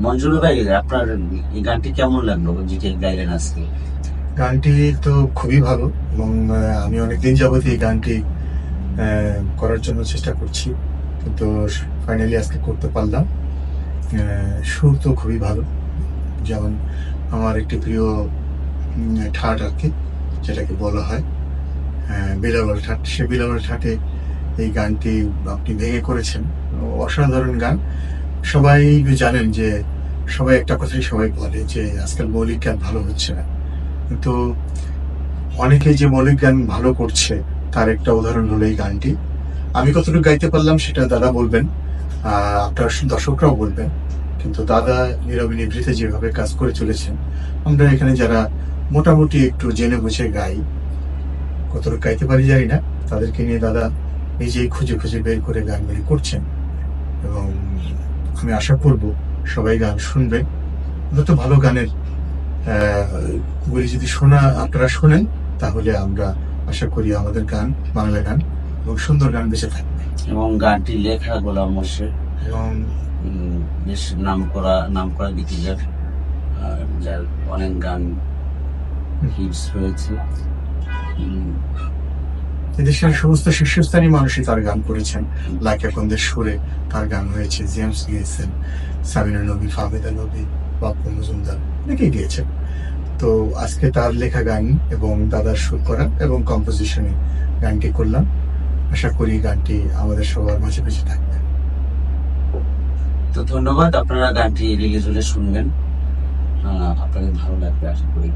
মঞ্জুর ভাই, আপনার এই গানটি কেমন লাগলো যেটি গাইলেন আজকে? গানটি তো খুবই ভালো এবং আমি অনেকদিন যাবত এই গানটি করার জন্য চেষ্টা করছি, কিন্তু ফাইনালি আজকে করতে পারলাম। সুর তো খুবই ভালো, যেমন আমার একটি প্রিয় ঠাট আর কি, যেটাকে বলা হয় বিলাবল ঠাট। সে বিলাবল ঠাটে এই গানটি আপনি ভেঙে করেছেন। অসাধারণ গান। সবাই জানেন যে সবাই একটা কথাই সবাই বলে যে আজকাল মৌলিক গান ভালো হচ্ছে না, কিন্তু অনেকে যে মৌলিক গান ভালো করছে তার একটা উদাহরণ হলো এই গানটি। আমি কতটুকু গাইতে পারলাম সেটা দাদা বলবেন, আপনার দর্শকরাও বলবেন। কিন্তু দাদা নীরবে নিভৃতে যেভাবে কাজ করে চলেছেন, আমরা এখানে যারা মোটামুটি একটু জেনে বুঝে গাই, কতটুকু গাইতে পারি জানি না, তাদেরকে নিয়ে দাদা নিজেই খুঁজে খুঁজে বের করে গানগুলি করছেন। এবং আমি আশা করব সবাই গান শুনবে। যত ভালো গানের গুলি যদি আপনারা শোনেন, তাহলে আমরা আশা করি আমাদের গান, বাংলা গান এবং সুন্দর গান বেঁচে থাকবে। এবং গানটি লেখা গোলাম মোর্শেদ, এবং বেশ নাম করা গীতিকার, যার অনেক গান হিটস হয়েছে। এদেশের সমস্ত শীর্ষস্থানীয় মানুষই তার গান করেছেন। লাইকা কন্দের সুরে তার গান হয়েছে, জেমস গিয়েছেন, সাবিনা নবী, ফাহমিদা নবী, বাপ্পু মজুমদার, অনেকেই গিয়েছেন। তো আজকে তার লেখা গান এবং দাদার সুর করা এবং কম্পোজিশনে গানটি করলাম। আশা করি গানটি আমাদের সবার মাঝে বেঁচে থাকবে। তো ধন্যবাদ, আপনারা গানটি রিলিজ হলে শুনবেন, আপনাদের ভালো লাগবে আশা করি।